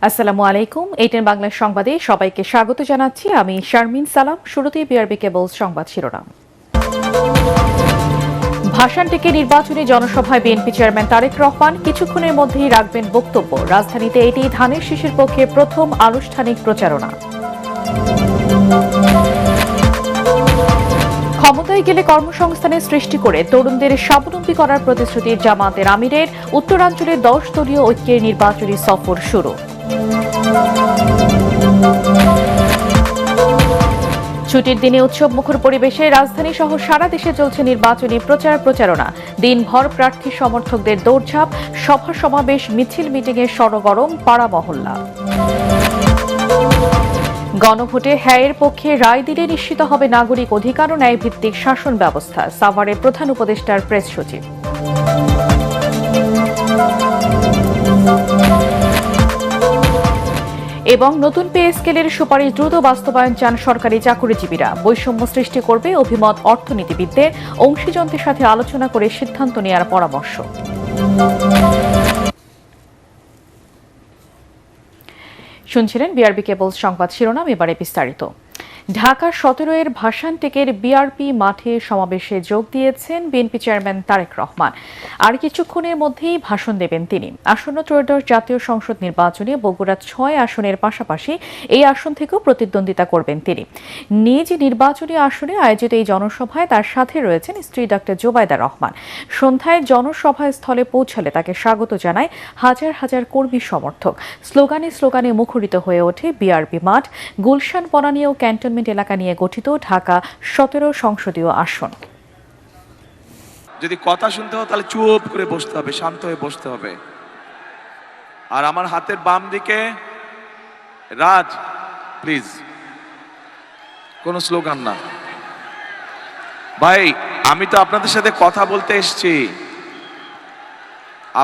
আসসালামু আলাইকুম। এটিএন বাংলা সংবাদে সবাইকে স্বাগত জানাচ্ছি। আমি শারমিন সালাম। শুরুতেই বিআরবি কেবলস সংবাদ শিরোনাম। ভাসান থেকে নির্বাচনী জনসভায় বিএনপি চেয়ারম্যান তারেক রহমান কিছুক্ষণের মধ্যেই রাখবেন বক্তব্য। রাজধানীতে এটি ধানের শীষের পক্ষে প্রথম আনুষ্ঠানিক প্রচারণা। ক্ষমতায় গেলে কর্মসংস্থানের সৃষ্টি করে তরুণদের স্বাবলম্বী করার প্রতিশ্রুতি জামায়াতের আমিরের। উত্তরাঞ্চলে 10 দলীয় ঐক্যের নির্বাচনী সফর শুরু। ছুটির দিনে উৎসব মুখর পরিবেশে রাজধানী সহ সারা দেশে চলছে নির্বাচনী প্রচারণা। দিনভর প্রার্থী সমর্থকদের দৌড়ঝাঁপ, সভা সমাবেশ, মিছিল মিটিংয়ে সরগরম পাড়া মহল্লা। গণভোটে হ্যাঁয়ের পক্ষে রায় দিলে নিশ্চিত হবে নাগরিক অধিকার ও ন্যায়ভিত্তিক শাসন ব্যবস্থা, সাভারের প্রধান উপদেষ্টার প্রেস সচিব। এবং নতুন পে স্কেলের সুপারিশ দ্রুত বাস্তবায়ন চান সরকারি চাকরিজীবীরা। বৈষম্য সৃষ্টি করবে অভিমত অর্থনীতিবিদদের। অংশীজনদের সাথে আলোচনা করে সিদ্ধান্ত নেওয়ার পরামর্শ। শুনছিলেন বিআরবি কেবলস সংবাদ শিরোনাম, এবারে বিস্তারিত। ঢাকার 17 ভাসান টেকের বিআরপি মাঠে সমাবেশে যোগ দিয়েছেন বিএনপি চেয়ারম্যান তারেক রহমান। আর কিছুক্ষণের মধ্যেই ভাষণ দেবেন তিনি। আসন্ন ত্রয়োদশ জাতীয় সংসদ নির্বাচনে বগুড়া 6 আসনের পাশাপাশি এই আসন থেকেও প্রতিদ্বন্দ্বিতা করবেন তিনি। নিজ নির্বাচনী আসনে আয়োজিত এই জনসভায় তার সাথে রয়েছেন স্ত্রী ডক্টর জোবাইদা রহমান। সন্ধ্যায় জনসভা স্থলে পৌঁছালে তাকে স্বাগত জানায় হাজার হাজার কর্মী সমর্থক। স্লোগানে মুখরিত হয়ে ওঠে বিআরপি মাঠ। গুলশান বনানী ও ক্যান্টনমেন্ট এলাকা নিয়ে গঠিত ঢাকা 17 সংসদীয় আসন। যদি কথা শুনতে হয় তাহলে চুপ করে বসতে হবে, শান্ত হয়ে বসতে হবে। আর আমার হাতের বাম দিকে রাজ, প্লিজ কোনো স্লোগান না। ভাই, আমি তো আপনাদের সাথে কথা বলতে এসেছি,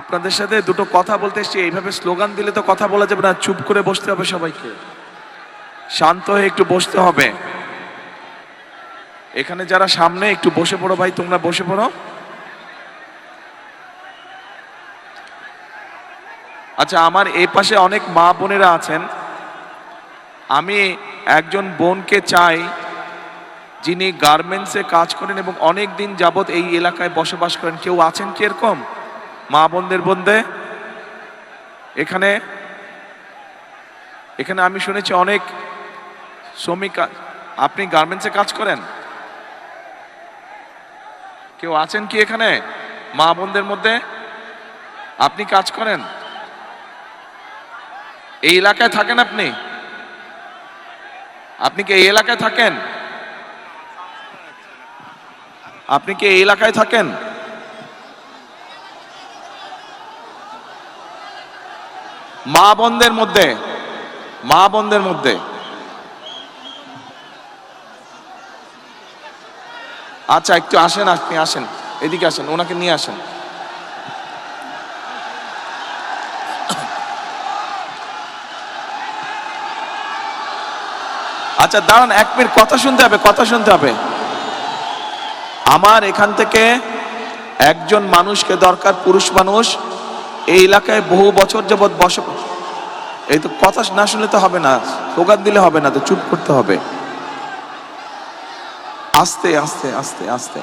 আপনাদের সাথে দুটো কথা বলতে এসেছি। এইভাবে স্লোগান দিলে তো কথা বলা যাবে না। চুপ করে বসতে হবে, সবাইকে শান্ত হয়ে একটু বসতে হবে। এখানে যারা সামনে একটু বসে পড়ো ভাই, তোমরা বসে পড়ো। আচ্ছা, আমার এই পাশে অনেক মা বোনেরা আছেন। আমি একজন বোনকে চাই যিনি গার্মেন্টসে কাজ করেন এবং অনেক দিন যাবত এই এলাকায় বসবাস করেন। কেউ আছেন কি এরকম মা বোনদের মধ্যে? এখানে আমি শুনেছি অনেক শ্রমিক। আপনি গার্মেন্টসে কাজ করেন? কেউ আছেন কি এখানে মা বোনদের মধ্যে? আপনি কাজ করেন? এই এলাকায় থাকেন? আপনি কি এই এলাকায় থাকেন? আপনি কি এই এলাকায় থাকেন? মা বোনদের মধ্যে আচ্ছা, একটু আসেন, আপনি আসেন, এদিকে আসেন, ওনাকে নিয়ে আসেন। আচ্ছা দাঁড়ান, 1 মিনিট, কথা শুনতে হবে। আমার এখান থেকে একজন মানুষকে দরকার, পুরুষ মানুষ, এই এলাকায় বহু বছর যাবৎ বসবাস। এই তো কথা না শুনলে তো হবে না, স্লোগান দিলে হবে না, তো চুপ করতে হবে। আস্তে আস্তে আস্তে আস্তে।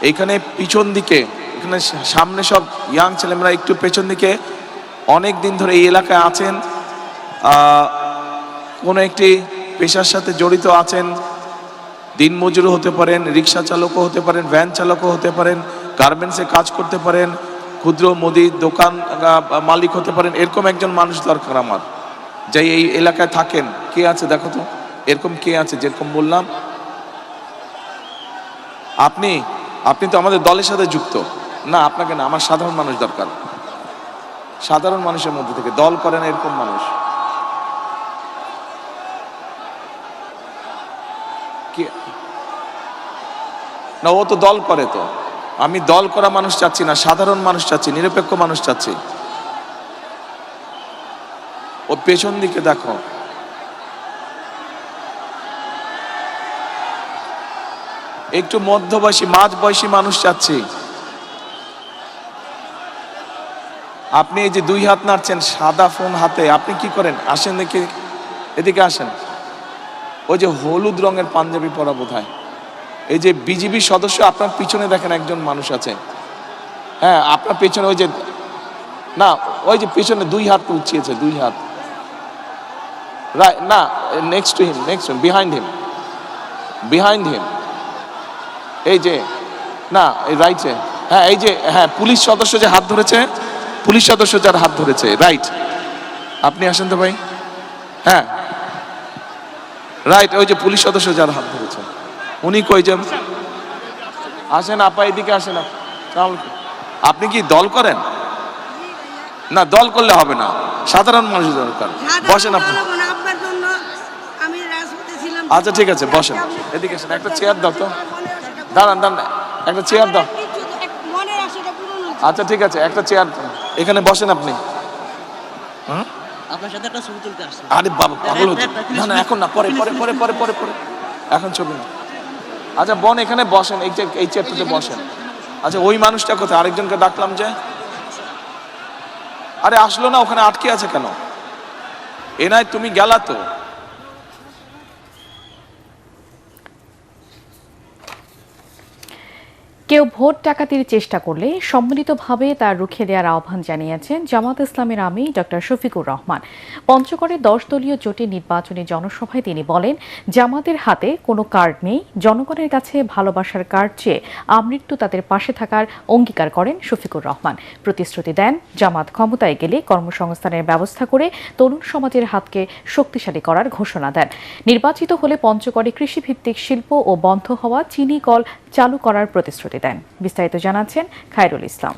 এইখানে পিছন দিকে, এখানে সামনে সব ইয়াং ছেলেমেয়েরা, একটু পেছন দিকে অনেক দিন ধরে এই এলাকায় আছেন, কোনো একটি পেশার সাথে জড়িত আছেন। দিনমজুরও হতে পারেন, রিক্সা চালকও হতে পারেন, ভ্যান চালকও হতে পারেন, গার্মেন্টসে কাজ করতে পারেন, ক্ষুদ্র মুদির দোকান মালিক হতে পারেন। এরকম একজন মানুষ দরকার আমার, যে এই এলাকায় থাকেন। কে আছে দেখো তো, এরকম কে আছে? যেরকম বললাম, আপনি তো আমাদের দলের সাথে যুক্ত না। আপনাকে না, আমার সাধারণ মানুষ দরকার। সাধারণ মানুষের মধ্যে থেকে দল করেন এরকম মানুষ। না, ও তো দল করে। তো আমি দল করা মানুষ চাচ্ছি না, সাধারণ মানুষ চাচ্ছি, নিরপেক্ষ মানুষ চাচ্ছি। ও পেছন দিকে দেখো, একটু মধ্যবয়সী, মাঝ বয়সী মানুষ চাচ্ছি। আপনি এই যে দুই হাত নাড়ছেন সাদা ফোন হাতে, আপনি কি করেন? আসেন দেখি, এদিকে আসেন। ওই যে হলুদ রঙের পাঞ্জাবি পরা বোধহয়, এই যে বিজিবি সদস্য, আপনার পিছনে দেখেন একজন মানুষ আছে। হ্যাঁ, আপনার পেছনে ওই যে, না ওই যে পিছনে দুই হাত উঁচিয়েছে, দুই হাত, রাইট, না next to him, next behind him, এই যে, না এই রাইটে, হ্যাঁ এই যে, হ্যাঁ পুলিশ সদস্য যে হাত ধরেছে, পুলিশ সদস্য যার হাত ধরেছে, রাইট। আপনি আসেন তো ভাই, হ্যাঁ রাইট, ওই যে পুলিশ সদস্য যার হাত ধরেছে উনি কই যে, আসেন আপা এদিকে আসেন। আপনি কি দল করেন? না, দল করলে হবে না, সাধারণ মানুষ দরকার। বসেন আপনি। আচ্ছা ঠিক আছে, বসেন, এদিকে আসেন, একটা চেয়ার দাও তো, দাঁড়ান দাঁড়ান, একটা চেয়ার দাও। আচ্ছা ঠিক আছে, একটা চেয়ার এখানে বসেন আপনি। আপনার সাথে একটা ছবি তুলতে আসছি। আরে বাবা, পাগল হচ্ছে। না না, এখন না, পরে পরে পরে পরে পরে পরে এখন ছবি না। আচ্ছা বোন, এখানে বসেন, এই চেয়ারটাতে বসেন। আচ্ছা ওই মানুষটা কোথায়? আরেকজনকে ডাকলাম যে, আরে আসলো না, ওখানে আটকে আছে কেন? এনায় তুমি গেলা তো। কেউ ভোট ডাকাতির চেষ্টা করলে সম্মিলিতভাবে তা রুখে দেওয়ার আহ্বান জানিয়েছেন জামাত ইসলামের আমির ডক্টর শফিকুর রহমান। পঞ্চগড়ে 10 দলীয় জোটের নির্বাচনী জনসভায় তিনি বলেন, জামাতের হাতে কোনো কার্ড নেই, জনগণের কাছে ভালোবাসার কার্ড চেয়ে আমৃত্যু তাদের পাশে থাকার অঙ্গীকার করেন শফিকুর রহমান। প্রতিশ্রুতি দেন, জামাত ক্ষমতায় গেলে কর্মসংস্থানের ব্যবস্থা করে তরুণ সমাজের হাতকে শক্তিশালী করার ঘোষণা দেন। নির্বাচিত হলে পঞ্চগড়ে কৃষিভিত্তিক শিল্প ও বন্ধ হওয়া চিনি কল চালু করার প্রতিশ্রুতি দেন। বিস্তারিত জানাচ্ছেন খায়রুল ইসলাম।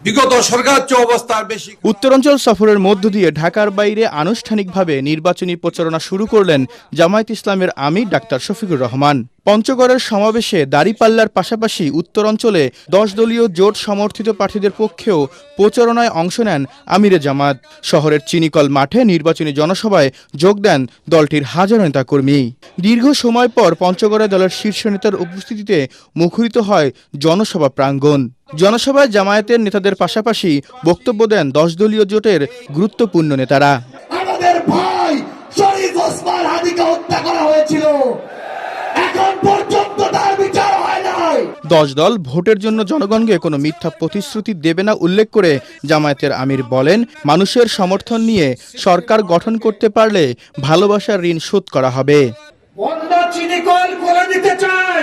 বিগত সরকার অবস্থার বেশি উত্তরাঞ্চল সফরের মধ্য দিয়ে ঢাকার বাইরে আনুষ্ঠানিকভাবে নির্বাচনী প্রচারণা শুরু করলেন জামায়াত ইসলামের আমির ডাক্তার শফিকুর রহমান। পঞ্চগড়ের সমাবেশে দাঁড়িপাল্লার পাশাপাশি উত্তরাঞ্চলে 10 দলীয় জোট সমর্থিত প্রার্থীদের পক্ষেও প্রচারণায় অংশ নেন আমিরে জামাত। শহরের চিনিকল মাঠে নির্বাচনী জনসভায় যোগ দেন দলটির হাজারো নেতাকর্মী। দীর্ঘ সময় পর পঞ্চগড়ে দলের শীর্ষ নেতার উপস্থিতিতে মুখরিত হয় জনসভা প্রাঙ্গণ। জনসভায় জামায়াতের নেতাদের পাশাপাশি বক্তব্য দেন 10 দলীয় জোটের গুরুত্বপূর্ণ নেতারা। আমাদের ভাই শরীফ ওসমান হাদিকে হত্যা করা হয়েছিল, এখন পর্যন্ত তার বিচার হয় নাই। 10 দল ভোটের জন্য জনগণকে কোনো মিথ্যা প্রতিশ্রুতি দেবে না উল্লেখ করে জামায়াতের আমির বলেন, মানুষের সমর্থন নিয়ে সরকার গঠন করতে পারলে ভালোবাসার ঋণ শোধ করা হবে। বন্ধ চিনিকল করে দিতে চাই,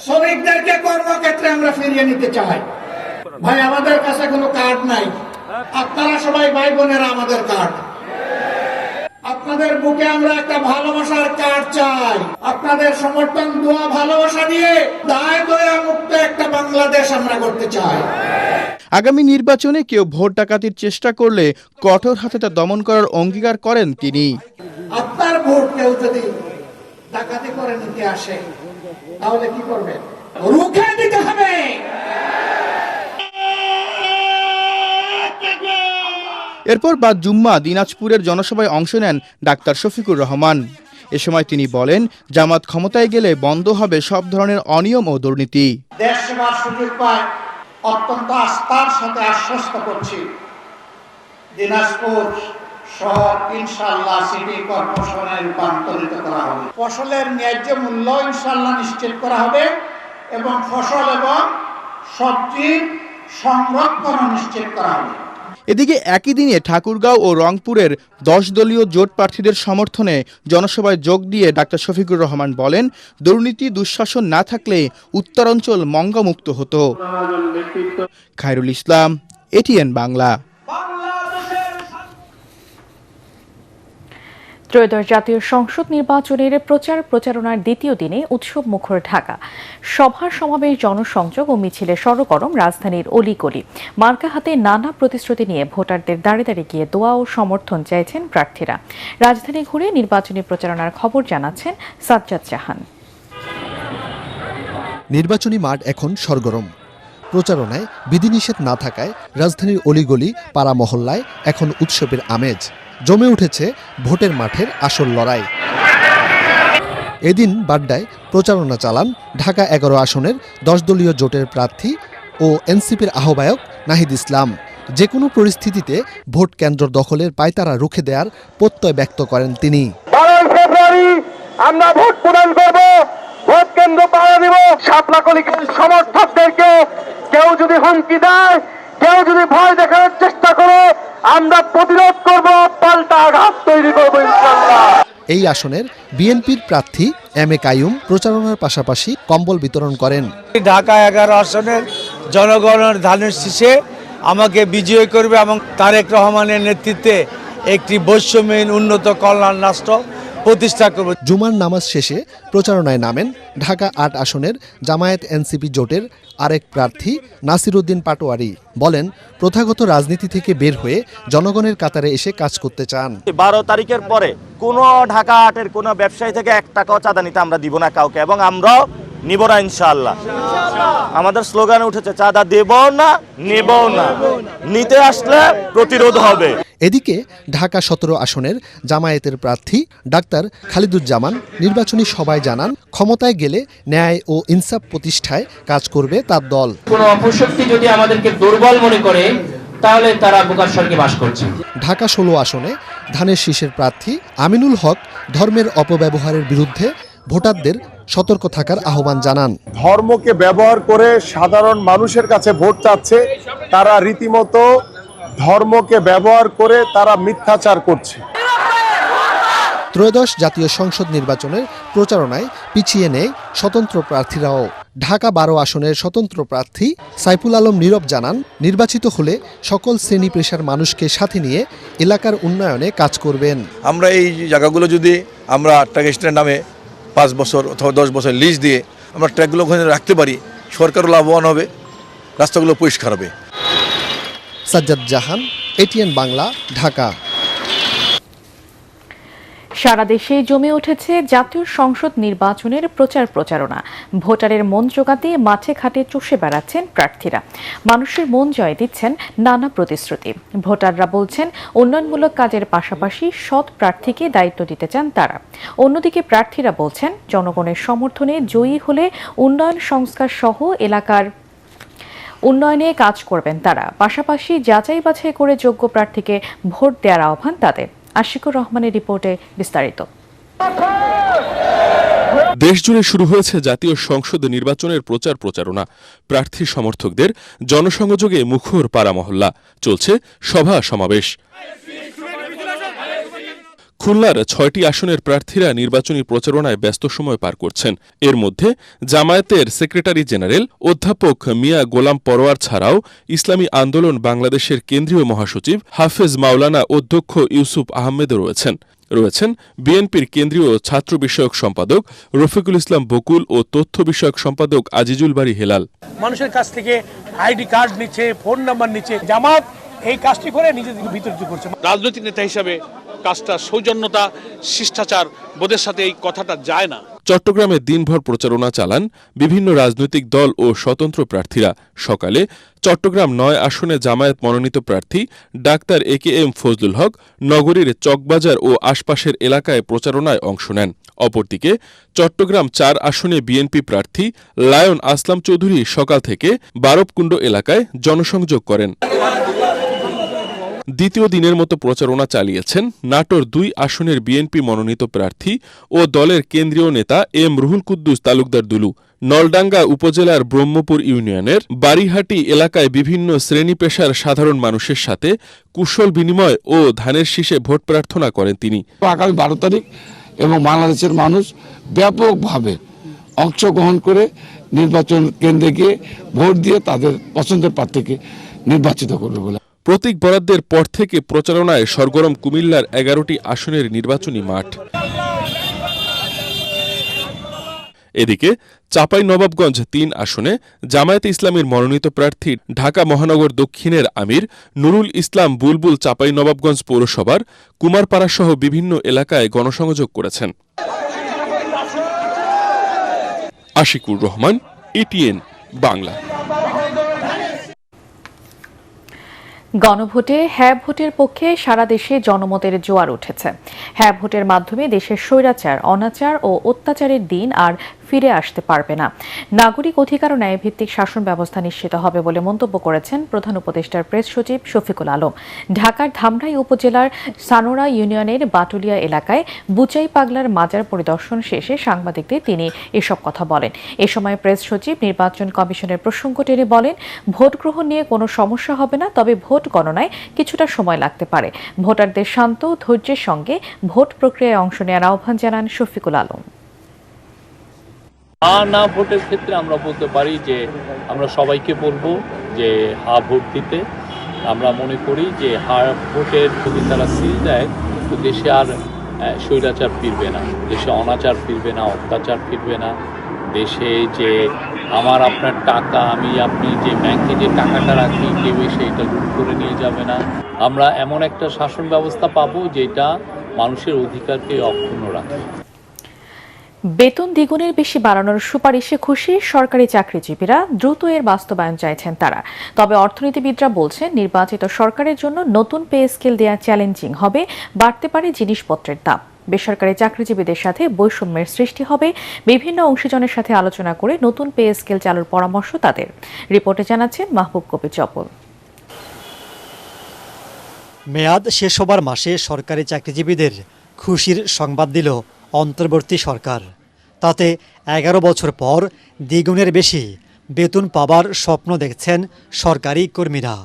শ্রমিকদেরকে কর্মক্ষেত্রে আমরা ফিরিয়ে নিতে চাই। ভাই আমাদের কাছে কোনো কার্ড নাই, আপনারা সবাই ভাই বোনেরা আমাদের কার্ড। আপনাদের বুকে আমরা একটা ভালোবাসার কার্ড চাই, আপনাদের সমর্থন, দোয়া, ভালোবাসা দিয়ে দায় দয়া মুক্ত একটা বাংলাদেশ আমরা করতে চাই। আগামী নির্বাচনে কেউ ভোট ডাকাতির চেষ্টা করলে কঠোর হাতে তা দমন করার অঙ্গীকার করেন তিনি। আপনার ভোট কেউ যদি ডাকাতি করে নিতে আসে তাহলে কি করবেন? রুখে দিতে হবে। এরপর বাদ জুম্মা দিনাজপুরের জনসভায় অংশ নেন ডাক্তার শফিকুর রহমান। এ সময় তিনি বলেন, জামাত ক্ষমতায় গেলে বন্ধ হবে সব ধরনের অনিয়ম ও দুর্নীতি। দেশ সেবার সুযোগ পায় অত্যন্ত আস্থার সাথে আশ্বস্ত করছি, দিনাজপুর শহর ইনশাআল্লাহ সিটি কর্পোরেশনে রূপান্তরিত করা হবে। ফসলের ন্যায্য মূল্য ইনশাআল্লাহ নিশ্চিত করা হবে এবং ফসল এবং সবজির সংরক্ষণ নিশ্চিত করা হবে। এদিকে একই দিনে ঠাকুরগাঁও ও রংপুরের 10 দলীয় জোট প্রার্থীদের সমর্থনে জনসভায় যোগ দিয়ে ডাক্তার শফিকুর রহমান বলেন, দুর্নীতি দুঃশাসন না থাকলে উত্তরাঞ্চল মঙ্গমুক্ত হতো। খায়রুল ইসলাম, এটিএন বাংলা। ত্রয়োদশ জাতীয় সংসদ নির্বাচনের প্রচারণার দ্বিতীয় দিনে উৎসব মুখর ঢাকা। সভা সমাবেশ, জনসংযোগ ও মিছিলে সরগরম রাজধানীর অলিগলি। মার্কা হাতে নানা প্রতিশ্রুতি নিয়ে ভোটারদের দাঁড়ে দাঁড়িয়ে গিয়ে দোয়া ও সমর্থন চাইছেন প্রার্থীরা। রাজধানী ঘুরে নির্বাচনী প্রচারণার খবর জানাচ্ছেন সাজ্জাদ জাহান। নির্বাচনী মাঠ এখন সরগরম। প্রচারণায় বিধিনিষেধ না থাকায় রাজধানীর অলিগলি, পাড়া মহল্লায় এখন উৎসবের আমেজ। জমে উঠেছে ভোটের মাঠের আসল লড়াই। এদিন বাড্ডায় প্রচারণা চালান ঢাকা 11 আসনের 10 দলীয় জোটের প্রার্থী ও এনসিপির আহ্বায়ক নাহিদ ইসলাম। যে কোনো পরিস্থিতিতে ভোট কেন্দ্র দখলের পায়তারা রুখে দেওয়ার প্রত্যয় ব্যক্ত করেন তিনি। 12 ফেব্রুয়ারি আমরা ভোট প্রদান করব, ভোট কেন্দ্র পাহারা দিব। শাপলাকলিকের সমর্থকদেরকে কেউ যদি হুমকি দেয়, কেউ যদি ভয় দেখানোর চেষ্টা করে, আমরা প্রতিরোধ করব, পাল্টা আঘাত তৈরি করব ইনশাআল্লাহ। এই আসনের বিএনপির প্রার্থী এম এ কাইয়ুম প্রচারণার পাশাপাশি কম্বল বিতরণ করেন। ঢাকা 11 আসনের জনগণের ধানের শীষে আমাকে বিজয়ী করবে এবং তারেক রহমানের নেতৃত্বে একটি বৈষম্যহীন উন্নত কল্যাণ রাষ্ট্র প্রতিষ্ঠা করব। জুমার নামাজ শেষে প্রচারণায় নামেন ঢাকা 8 আসনের জামায়াত এনসিপি জোটের আরেক প্রার্থী নাসিরউদ্দিন পাটোয়ারি। বলেন, প্রথাগত রাজনীতি থেকে বের হয়ে জনগণের কাতারে এসে কাজ করতে চান। 12 তারিখের পরে কোনো ঢাকা 8-এর কোনো ব্যবসায়ী থেকে 1 টাকাও চাঁদা নিতে আমরা দিব না কাউকে, এবং আমরাও নিব না ইনশাআল্লাহ। আমাদের স্লোগানে উঠেছে, চাঁদা দেব না, নেব না, নিতে আসলে প্রতিরোধ হবে। এদিকে ঢাকা 17 আসনের জামায়াতের প্রার্থী ডাক্তার খালিদুজ্জামান নির্বাচনী সভায় জানান, ক্ষমতায় গেলে ন্যায় ও ইনসাফ প্রতিষ্ঠায় কাজ করবে তার দল। কোনো অপশক্তি যদি আমাদেরকে দুর্বল মনে করে, তাহলে তারা বোকার স্বর্গে বাস করছে। ঢাকা 16 আসনে ধানের শীষের প্রার্থী আমিনুল হক ধর্মের অপব্যবহারের বিরুদ্ধে ভোটারদের সতর্ক থাকার আহ্বান জানান। ধর্মকে ব্যবহার করে সাধারণ মানুষের কাছে ভোট চাচ্ছে, তারা রীতিমতো ধর্মকে ব্যবহার করে তারা মিথ্যাচার করছে। ত্রয়োদশ জাতীয় সংসদ নির্বাচনের প্রচারণায় পিছিয়ে নেই স্বতন্ত্র প্রার্থীরাও। ঢাকা 12 আসনের স্বতন্ত্র প্রার্থী সাইফুল আলম নীরব জানান, নির্বাচিত হলে সকল শ্রেণী পেশার মানুষকে সাথে নিয়ে এলাকার উন্নয়নে কাজ করবেন। আমরা এই জায়গাগুলো যদি আমরা ট্রাক স্ট্যান্ড নামে 5 বছর অথবা 10 বছর লিজ দিয়ে আমরা ট্র্যাকগুলো ওখানে রাখতে পারি, সরকারও লাভবান হবে, রাস্তাগুলো পরিষ্কার হবে। সাজ্জাদ জাহান, এটিএন বাংলা, ঢাকা। সারা দেশে জমে উঠেছে জাতীয় সংসদ নির্বাচনের প্রচারণা। ভোটারের মন জোগাতে মাঠে ঘাটে চষে বেড়াচ্ছেন প্রার্থীরা। মানুষের মন জয় দিচ্ছেন নানা প্রতিশ্রুতি। ভোটাররা বলছেন, উন্নয়নমূলক কাজের পাশাপাশি সৎ প্রার্থীকে দায়িত্ব দিতে চান তারা। অন্যদিকে প্রার্থীরা বলছেন, জনগণের সমর্থনে জয়ী হলে উন্নয়ন সংস্কার সহ এলাকার উন্নয়নে কাজ করবেন তারা। পাশাপাশি যাচাই বাছাই করে যোগ্য প্রার্থীকে ভোট দেওয়ার আহ্বান তাদের। আশিকুর রহমানের রিপোর্টে বিস্তারিত। দেশজুড়ে শুরু হয়েছে জাতীয় সংসদ নির্বাচনের প্রচারণা। প্রার্থী সমর্থকদের জনসংযোগে মুখর পাড়া মহল্লা, চলছে সভা সমাবেশ। খুলনার 6টি আসনের প্রার্থীরা নির্বাচনী প্রচারণায় ব্যস্ত সময় পার করছেন। এর মধ্যে জামায়াতের সেক্রেটারি জেনারেল অধ্যাপক মিয়া গোলাম পরোয়ার ছাড়াও ইসলামী আন্দোলন বাংলাদেশের কেন্দ্রীয় মহাসচিব হাফেজ মাওলানা অধ্যক্ষ ইউসুফ আহমেদও রয়েছেন বিএনপির কেন্দ্রীয় ছাত্র বিষয়ক সম্পাদক রফিকুল ইসলাম বকুল ও তথ্য বিষয়ক সম্পাদক আজিজুল বারী হেলাল। মানুষের কাছ থেকে আইডি কার্ড নিচ্ছে, ফোন নাম্বার নিচ্ছে। জামাত এই কাজটি করে নিজেদের বিতর্কিত করছে। রাজনৈতিক নেতা হিসাবে কাজটা সৌজন্যতা, শিষ্টাচার বোধের সাথে এই কথাটা যায় না। চট্টগ্রামে দিনভর প্রচারণা চালান বিভিন্ন রাজনৈতিক দল ও স্বতন্ত্র প্রার্থীরা। সকালে চট্টগ্রাম 9 আসনে জামায়াত মনোনীত প্রার্থী ডাক্তার AKM ফজলুল হক নগরীর চকবাজার ও আশপাশের এলাকায় প্রচারণায় অংশ নেন। অপরদিকে চট্টগ্রাম 4 আসনে বিএনপি প্রার্থী লায়ন আসলাম চৌধুরী সকাল থেকে বারবকুণ্ড এলাকায় জনসংযোগ করেন। দ্বিতীয় দিনের মতো প্রচারণা চালিয়েছেন নাটোর 2 আসনের বিএনপি মনোনীত প্রার্থী ও দলের কেন্দ্রীয় নেতা এম রুহুল কুদ্দুস তালুকদার দুলু। নলডাঙ্গা উপজেলার ব্রহ্মপুর ইউনিয়নের বাড়িহাটি এলাকায় বিভিন্ন শ্রেণী পেশার সাধারণ মানুষের সাথে কুশল বিনিময় ও ধানের শীষে ভোট প্রার্থনা করেন তিনি। আগামী 12 তারিখ এবং বাংলাদেশের মানুষ ব্যাপকভাবে অংশগ্রহণ করে নির্বাচন কেন্দ্রে গিয়ে ভোট দিয়ে তাদের পছন্দের প্রার্থীকে নির্বাচিত করবে বলে। প্রতীক বরাদ্দের পর থেকে প্রচারণায় সরগরম কুমিল্লার 11টি আসনের নির্বাচনী মাঠ। এদিকে চাঁপাইনবাবগঞ্জ 3 আসনে জামায়াতে ইসলামীর মনোনীত প্রার্থী ঢাকা মহানগর দক্ষিণের আমির নুরুল ইসলাম বুলবুল চাঁপাইনবাবগঞ্জ পৌরসভার কুমারপাড়াসহ বিভিন্ন এলাকায় গণসংযোগ করেছেন। আশিকুর রহমান, এটিএন বাংলা। গণভোটে হ্যাঁ ভোটের পক্ষে সারা দেশে জনমতের জোয়ার উঠেছে। হ্যাঁ ভোটের মাধ্যমে দেশের স্বৈরাচার, অনাচার ও অত্যাচারের দিন আর ফিরে আসতে পারবে না। নাগরিক অধিকার ও ন্যায়ভিত্তিক শাসন ব্যবস্থা নিশ্চিত হবে বলে মন্তব্য করেছেন প্রধান উপদেষ্টার প্রেস সচিব শফিকুল আলম। ঢাকার ধামরাই উপজেলার সানোরা ইউনিয়নের বাটুলিয়া এলাকায় বুচাই পাগলার মাজার পরিদর্শন শেষে সাংবাদিকদের তিনি এসব কথা বলেন। এ সময় প্রেস সচিব নির্বাচন কমিশনের প্রসঙ্গ টেনে বলেন, ভোট গ্রহণ নিয়ে কোনো সমস্যা হবে না, তবে ভোট গণনায় কিছুটা সময় লাগতে পারে। ভোটারদের শান্ত ধৈর্যের সঙ্গে ভোট প্রক্রিয়ায় অংশ নেওয়ার আহ্বান জানান শফিকুল আলম। না ভোটের ক্ষেত্রে আমরা বলতে পারি যে আমরা সবাইকে বলবো যে হা ভোট দিতে। আমরা মনে করি যে হা ভোটের যদি তারা সিল দেয় তো দেশে আর স্বৈরাচার ফিরবে না, দেশে অনাচার ফিরবে না, অত্যাচার ফিরবে না। দেশে যে আমার আপনার টাকা, আমি আপনি যে ব্যাংকে যে টাকাটা রাখি কেউ এসে এটা লুট করে নিয়ে যাবে না। আমরা এমন একটা শাসন ব্যবস্থা পাবো যেটা মানুষের অধিকারকে অক্ষুণ্ণ রাখে। বেতন দ্বিগুণের বেশি বাড়ানোর সুপারিশে খুশি সরকারি চাকরিজীবীরা, দ্রুত এর বাস্তবায়ন চাইছেন তারা। তবে অর্থনীতিবিদরা বলছেন, নির্বাচিত সরকারের জন্য নতুন পে স্কেল দেওয়া চ্যালেঞ্জিং হবে, বাড়তে পারে জিনিসপত্রের দাম। বেসরকারি চাকরিজীবীদের সাথে বৈষম্যের সৃষ্টি হবে। বিভিন্ন অংশীজনের সাথে আলোচনা করে নতুন পে স্কেল চালুর পরামর্শ তাদের। রিপোর্টে জানাচ্ছেন মাহবুব কবির চপল। মেয়াদ শেষ হবার মাসে সরকারি চাকরিজীবীদের খুশির সংবাদ দিল অন্তর্বর্তী সরকার। তাতে 11 বছর পর দ্বিগুণের বেশি বেতন পাবার স্বপ্ন দেখছেন সরকারি কর্মীরা।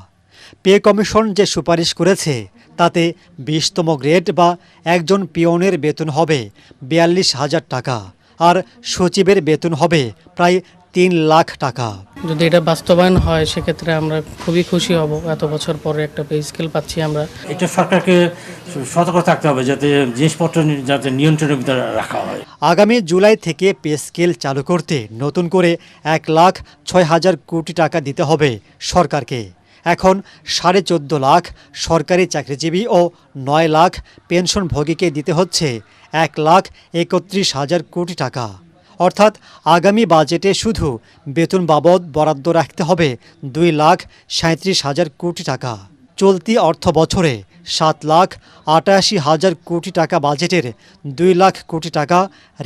পে কমিশন যে সুপারিশ করেছে তাতে 20তম গ্রেড বা একজন পিয়নের বেতন হবে 42,000 টাকা, আর সচিবের বেতন হবে প্রায় 3 লাখ টাকা। যদি এটা বাস্তবায়ন হয় সেক্ষেত্রে আমরা খুবই খুশি হব। এত বছর পরে একটা পে স্কেল পাচ্ছি আমরা। এটা সরকারকে সতর্ক থাকতে হবে যাতে জিনিসপত্র যাতে নিয়ন্ত্রণের ভিতরে রাখা হয়। আগামী জুলাই থেকে পে স্কেল চালু করতে নতুন করে 1,06,000 কোটি টাকা দিতে হবে সরকারকে। এখন 14.5 লাখ সরকারি চাকরিজীবী ও 9 লাখ পেনশনভোগীকে দিতে হচ্ছে 1,31,000 কোটি টাকা। অর্থাৎ আগামী বাজেটে শুধু বেতন বাবদ বরাদ্দ রাখতে হবে 2,37,000 কোটি টাকা। চলতি অর্থ বছরে 7,88,000 কোটি টাকা বাজেটের 2 লাখ কোটি টাকা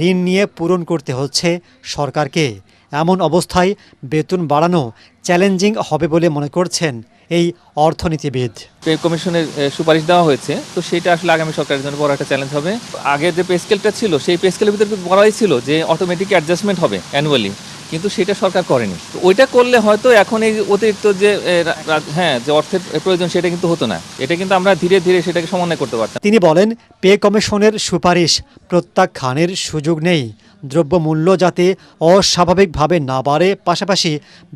ঋণ নিয়ে পূরণ করতে হচ্ছে সরকারকে। এমন অবস্থায় বেতন বাড়ানো চ্যালেঞ্জিং হবে বলে মনে করছেন এই অর্থনীতিবিদ। পে কমিশনের সুপারিশ দেওয়া হয়েছে, তো সেটা আসলে আগামী সরকারের জন্য বড় একটা চ্যালেঞ্জ হবে। আগে যে পে স্কেলটা ছিল সেই পে স্কেলের ভিতরে বলাই ছিল যে অটোমেটিক অ্যাডজাস্টমেন্ট হবে অ্যানুয়ালি, কিন্তু সেটা সরকার করেনি। তো ওইটা করলে হয়তো এখন এই অতিরিক্ত যে যে অর্থের প্রয়োজন সেটা কিন্তু হতো না। এটা কিন্তু আমরা ধীরে ধীরে সেটাকে সমন্বয় করতে পারতাম। তিনি বলেন, পে কমিশনের সুপারিশ প্রত্যাখ্যানের সুযোগ নেই। দ্রব্যমূল্য যাতে অস্বাভাবিকভাবে না বাড়ে, পাশাপাশি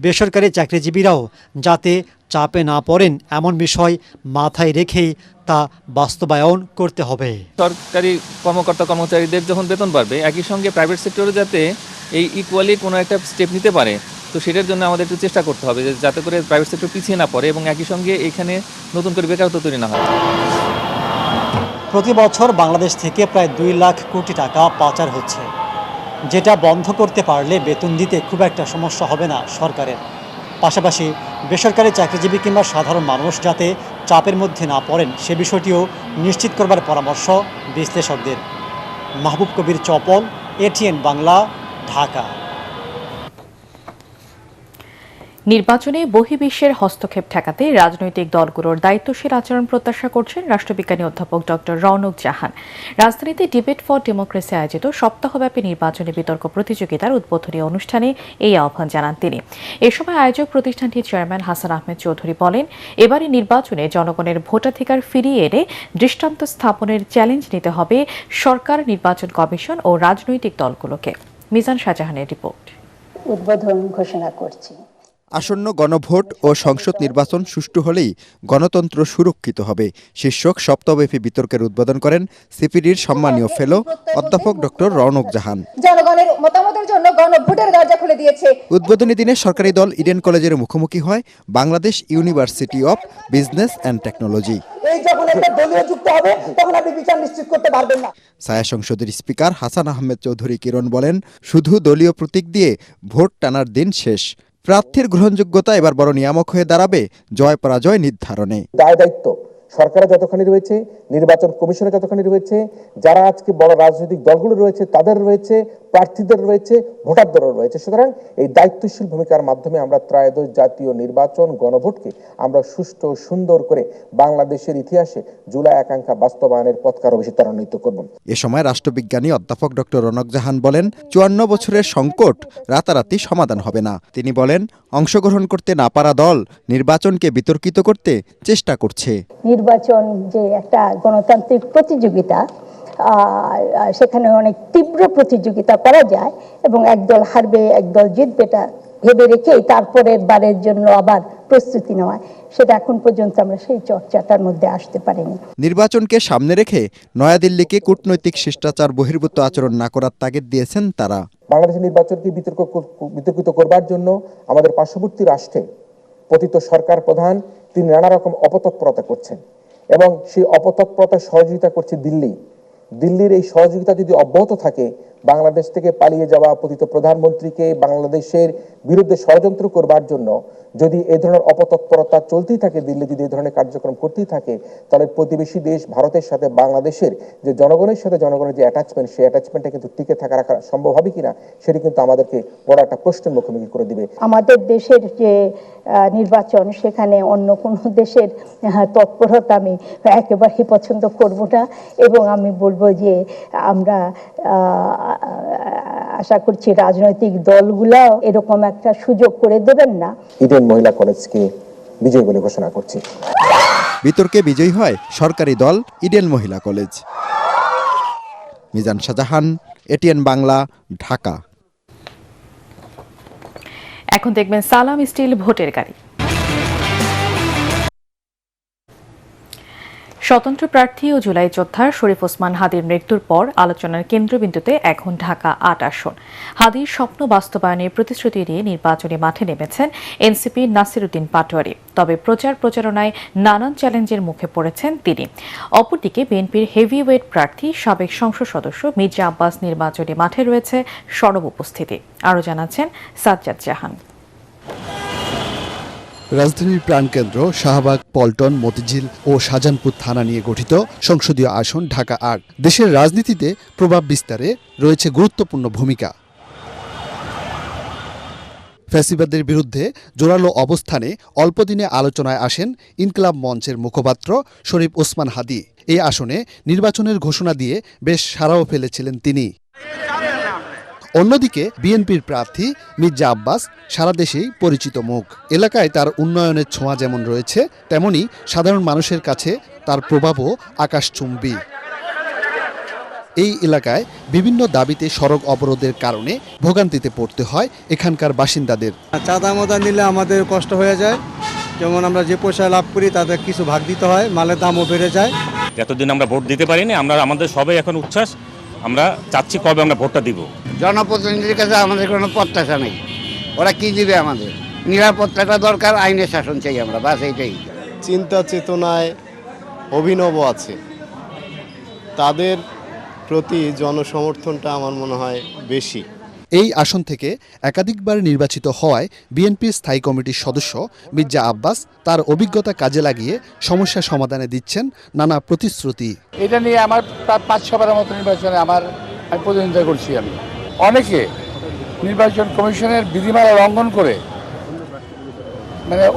বেসরকারি চাকরিজীবীরাও যাতে চাপে না পড়েন, এমন বিষয় মাথায় রেখেই তা বাস্তবায়ন করতে হবে। সরকারি কর্মকর্তা কর্মচারীদের যখন বেতন বাড়বে, একই সঙ্গে প্রাইভেট সেক্টরে যাতে এই ইকুয়ালি কোনো একটা স্টেপ নিতে পারে, তো সেটার জন্য আমাদের একটু চেষ্টা করতে হবে যাতে করে প্রাইভেট সেক্টর পিছিয়ে না পড়ে এবং একই সঙ্গে এখানে নতুন করে বেকারত্ব তৈরি না হয়। প্রতি বছর বাংলাদেশ থেকে প্রায় 2 লাখ কোটি টাকা পাচার হচ্ছে, যেটা বন্ধ করতে পারলে বেতন দিতে খুব একটা সমস্যা হবে না সরকারের। পাশাপাশি বেসরকারি চাকরিজীবী কিংবা সাধারণ মানুষ যাতে চাপের মধ্যে না পড়েন সে বিষয়টিও নিশ্চিত করবার পরামর্শ বিশ্লেষকদের। মাহবুব কবির চপল, এটিএন বাংলা, ঢাকা। নির্বাচনে বহির্বিশ্বের হস্তক্ষেপ ঠেকাতে রাজনৈতিক দলগুলোর দায়িত্বশীল আচরণ প্রত্যাশা করছেন রাষ্ট্রবিজ্ঞানী অধ্যাপক ডক্টর রওনক জাহান। রাজধানীতে ডিবেট ফর ডেমোক্রেসি আয়োজিত সপ্তাহব্যাপী নির্বাচনী বিতর্ক প্রতিযোগিতার উদ্বোধনী অনুষ্ঠানে এই আহ্বান জানান তিনি। এ সময় আয়োজক প্রতিষ্ঠানটির চেয়ারম্যান হাসান আহমেদ চৌধুরী বলেন, এবারের নির্বাচনে জনগণের ভোটাধিকার ফিরিয়ে এনে দৃষ্টান্ত স্থাপনের চ্যালেঞ্জ নিতে হবে সরকার, নির্বাচন কমিশন ও রাজনৈতিক দলগুলোকে। মিজান শাহজাহানের রিপোর্ট। উদ্বোধন ঘোষণা করছি। আসন্ন গণভোট ও সংসদ নির্বাচন সুষ্ঠু হলেই গণতন্ত্র সুরক্ষিত হবে শীর্ষক সপ্তাহব্যাপী বিতর্কের উদ্বোধন করেন সিপিডির সম্মানীয় ফেলো অধ্যাপক ডক্টর রওনক জাহান। জনগণের মতামতের জন্য গণভোটের দরজা খুলে দিয়েছে। উদ্বোধনী দিনে সরকারি দল ইডেন কলেজের মুখোমুখি হয় Bangladesh university of business and technology. এই যখন একটা দলীয় যুক্ত হবে তখন আপনি বিচার নিশ্চিত করতে পারবেন না। ছায়া সংসদের স্পিকার হাসান আহমেদ চৌধুরী কিরণ বলেন, শুধু দলীয় প্রতীক দিয়ে ভোট টানার দিন শেষ। প্রার্থীর গ্রহণযোগ্যতা এবার বড় নিয়ামক হয়ে দাঁড়াবে জয় পরাজয় নির্ধারণে। দায় দায়িত্ব সরকারে যতখানি রয়েছে, নির্বাচন কমিশনে যতখানি রয়েছে, যারা আজকে বড় রাজনৈতিক দলগুলো রয়েছে তাদের রয়েছে, প্রার্থীদের রয়েছে, ভোটারদেরও রয়েছে। সুতরাং এই দায়িত্বশীল ভূমিকার মাধ্যমে আমরা ত্রয়োদশ জাতীয় নির্বাচন গণভোটকে আমরা সুষ্ঠু সুন্দর করে বাংলাদেশের ইতিহাসে জুলাই আকাঙ্ক্ষা বাস্তবায়নের পথকে আরো বেশি ত্বরান্বিত করব। এ সময় রাষ্ট্রবিজ্ঞানী অধ্যাপক ডক্টর রনক জাহান বলেন, 54 বছরের সংকট রাতারাতি সমাধান হবে না। তিনি বলেন, অংশগ্রহণ করতে না পারা দল নির্বাচনকে বিতর্কিত করতে চেষ্টা করছে। নির্বাচন যে একটা গণতান্ত্রিক প্রতিযোগিতা, সেখানে অনেক তীব্র প্রতিযোগিতা করা যায় এবং একদল হারবে একদল জিতবে এটা ভেবে রেখে তারপরের বারের জন্য আবার প্রস্তুতি নেওয়া, সেটা এখন পর্যন্ত আমরা সেই চর্চাটার মধ্যে আসতে পারিনি। নির্বাচনকে সামনে রেখে নয়াদিল্লিকে কূটনৈতিক শিষ্টাচার বহির্ভূত আচরণ না করার তাগিদ দিয়েছেন তারা। বাংলাদেশের নির্বাচনকে বিতর্কিত করবার জন্য আমাদের পার্শ্ববর্তী রাষ্ট্রে পতিত সরকার প্রধান তিনি নানা রকম অপতৎপরতা করছেন এবং সেই অপতৎপরতা সহযোগিতা করছে দিল্লি। দিল্লির এই সহযোগিতা যদি অব্যাহত থাকে, বাংলাদেশ থেকে পালিয়ে যাওয়া পতিত প্রধানমন্ত্রীকে বাংলাদেশের বিরুদ্ধে ষড়যন্ত্র করবার জন্য যদি এই ধরনের অপতৎপরতা চলতেই থাকে, দিল্লি যদি এই ধরনের কার্যক্রম করতেই থাকে, তাহলে প্রতিবেশী দেশ ভারতের সাথে বাংলাদেশের যে জনগণের সাথে জনগণের যে অ্যাটাচমেন্ট, সেই অ্যাটাচমেন্টটা কিন্তু টিকে রাখা সম্ভব হবে কিনা সেটি কিন্তু আমাদেরকে বড় একটা প্রশ্নের মুখোমুখি করে দিবে। আমাদের দেশের যে নির্বাচন, সেখানে অন্য কোনো দেশের তৎপরতা আমি একেবারেই পছন্দ করব না এবং আমি বলবো যে আমরা আশা করছি রাজনৈতিক দলগুলো এরকম একটা সুযোগ করে দেবেন না। ইডেন মহিলা কলেজকে বিজয়ী বলে ঘোষণা করছি। বিতর্কে বিজয়ী হয় সরকারি দল ইডেন মহিলা কলেজ। মিজান শাহজাহান, এটিএন বাংলা, ঢাকা। এখন দেখবেন সালাম স্টিল ভোটের গাড়ি। স্বতন্ত্র প্রার্থী ও জুলাই যোদ্ধা শরীফ ওসমান হাদির মৃত্যুর পর আলোচনার কেন্দ্রবিন্দুতে এখন ঢাকা ৮ আসন। হাদির স্বপ্ন বাস্তবায়নের প্রতিশ্রুতি দিয়ে নির্বাচনী মাঠে নেমেছেন এনসিপি নাসিরউদ্দিন পাটোয়ারি। তবে প্রচারণায় নানান চ্যালেঞ্জের মুখে পড়েছেন তিনি। অপরদিকে বিএনপির হেভিওয়েট প্রার্থী সাবেক সংসদ সদস্য মির্জা আব্বাস নির্বাচনী মাঠে রয়েছে সরব উপস্থিতি। আরও জানাচ্ছেন সাজ্জাদ জাহান। রাজধানীর প্রাণকেন্দ্র শাহবাগ, পল্টন, মতিঝিল ও শাহজাহানপুর থানা নিয়ে গঠিত সংসদীয় আসন ঢাকা ৮ দেশের রাজনীতিতে প্রভাব বিস্তারে রয়েছে গুরুত্বপূর্ণ ভূমিকা। ফ্যাসিবাদের বিরুদ্ধে জোরালো অবস্থানে অল্পদিনে আলোচনায় আসেন ইনকিলাব মঞ্চের মুখপাত্র শরীফ ওসমান হাদি। এই আসনে নির্বাচনের ঘোষণা দিয়ে বেশ সাড়াও ফেলেছিলেন তিনি। অন্যদিকে বিএনপির প্রার্থী মির্জা আব্বাস সারা দেশেই পরিচিত মুখ। এলাকায় তার উন্নয়নের ছোঁয়া যেমন রয়েছে, তেমনি সাধারণ মানুষের কাছে তার প্রভাবও আকাশচুম্বী। এই এলাকায় বিভিন্ন দাবিতে সড়ক অবরোধের কারণে ভোগান্তিতে পড়তে হয় এখানকার বাসিন্দাদের। চাঁদা মাদা নিলে আমাদের কষ্ট হয়ে যায়, যেমন আমরা যে পয়সা লাভ করি তাদের কিছু ভাগ দিতে হয়, মালের দামও বেড়ে যায়। এতদিন আমরা ভোট দিতে পারিনি, আমাদের সবাই এখন উচ্ছ্বাস। আমরা চাচ্ছি কবে আমরা ভোটটা দিব। জনপ্রতিনিধির কাছে আমাদের কোনো প্রত্যাশা নেই, ওরা কি দিবে আমাদের? নিরাপত্তাটা দরকার, আইনের শাসন চাই আমরা, বাস এইটাই। চিন্তা চেতনায় অভিনব আছে, তাদের প্রতি জনসমর্থনটা আমার মনে হয় বেশি। এই আসন থেকে একাধিকবার নির্বাচিত হওয়ায় বিএনপির স্থায়ী কমিটির সদস্য মির্জা আব্বাস তার অভিজ্ঞতা কাজে লাগিয়ে সমস্যা সমাধানে দিচ্ছেন নানা প্রতিশ্রুতি। এটা নিয়ে আমার প্রায় ৫-৬বারের মতো নির্বাচনে আমি প্রতিদ্বন্দ্বিতা করছি। আমি অনেকে নির্বাচন কমিশনের বিধিমালা লঙ্ঘন করে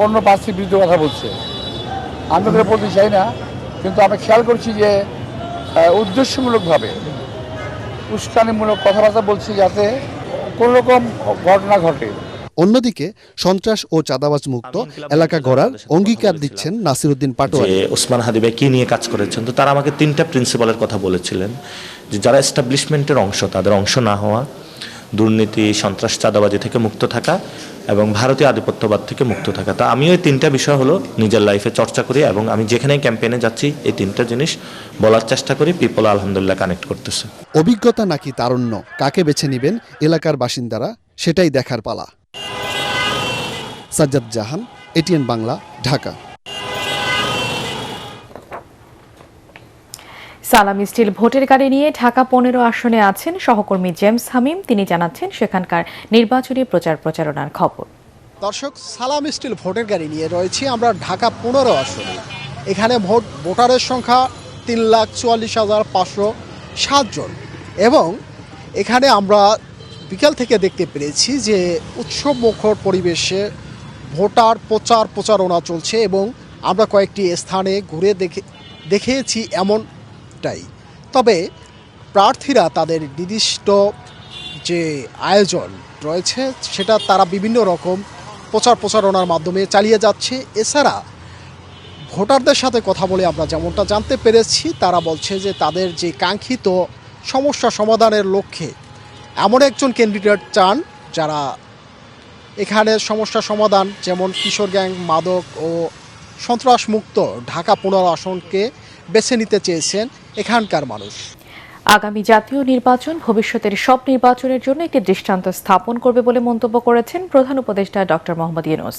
অন্য প্রার্থীর বিরুদ্ধে কথা বলছে। আমি তো বলতে চাই না, কিন্তু আমি খেয়াল করছি যে উদ্দেশ্যমূলকভাবে উস্কানিমূলক কথাবার্তা বলছি যাতে কোন রকম ঘটনা ঘটে। অন্যদিকে সন্ত্রাস ও চাঁদাবাজ মুক্ত এলাকা গড়ার অঙ্গীকার দিচ্ছেন নাসিরউদ্দিন পাটোয়ারি। ওসমান হাদি ভাই কি নিয়ে কাজ করেছেন, তো তারা আমাকে 3টা প্রিন্সিপালের কথা বলেছিলেন, যে যারা এস্টাবলিশমেন্টের অংশ তাদের অংশ না হওয়া, দুর্নীতি, সন্ত্রাস, চাঁদাবাজি থেকে মুক্ত থাকা এবং ভারতীয় আধিপত্যবাদ থেকে মুক্ত থাকা। তা আমিও এই 3টা বিষয় হলো নিজের লাইফে চর্চা করি এবং আমি যেখানেই ক্যাম্পেইনে যাচ্ছি এই 3টা জিনিস বলার চেষ্টা করি। পিপল আলহামদুলিল্লাহ কানেক্ট করতেছে। অভিজ্ঞতা নাকি তারুণ্য, কাকে বেছে নেবেন এলাকার বাসিন্দারা, সেটাই দেখার পালা। সাজ্জাদ জাহান, এটিএন বাংলা, ঢাকা। সালাম স্টিল ভোটের গাড়ি নিয়ে ঢাকা 15 আসনে আছেন সহকর্মী জেমস হামিম। তিনি জানাচ্ছেন সেখানকার নির্বাচনী প্রচারণার খবর। দর্শক, সালাম স্টিল ভোটের গাড়ি নিয়ে রয়েছি আমরা ঢাকা 15 আসনে। এখানে ভোটারের সংখ্যা 3,44,507 জন এবং এখানে আমরা বিকাল থেকে দেখতে পেরেছি যে উৎসব মুখর পরিবেশে ভোটার প্রচারণা চলছে এবং আমরা কয়েকটি স্থানে ঘুরে দেখেছি এমনটাই। তবে প্রার্থীরা তাদের নির্দিষ্ট যে আয়োজন রয়েছে সেটা তারা বিভিন্ন রকম প্রচারণার মাধ্যমে চালিয়ে যাচ্ছে। এছাড়া ভোটারদের সাথে কথা বলে আমরা যেমনটা জানতে পেরেছি, তারা বলছে যে তাদের যে কাঙ্ক্ষিত সমস্যা সমাধানের লক্ষ্যে এমন একজন ক্যান্ডিডেট চান যারা এখানে সমস্যা সমাধান, যেমন কিশোর গ্যাং, মাদক ও সন্ত্রাসমুক্ত ঢাকা 15 আসনকে বেছে নিতে চেয়েছেন এখানকার মানুষ। আগামী জাতীয় নির্বাচন ভবিষ্যতের সব নির্বাচনের জন্য একটি দৃষ্টান্ত স্থাপন করবে বলে মন্তব্য করেছেন প্রধান উপদেষ্টা ডক্টর মোহাম্মদ ইউনূস।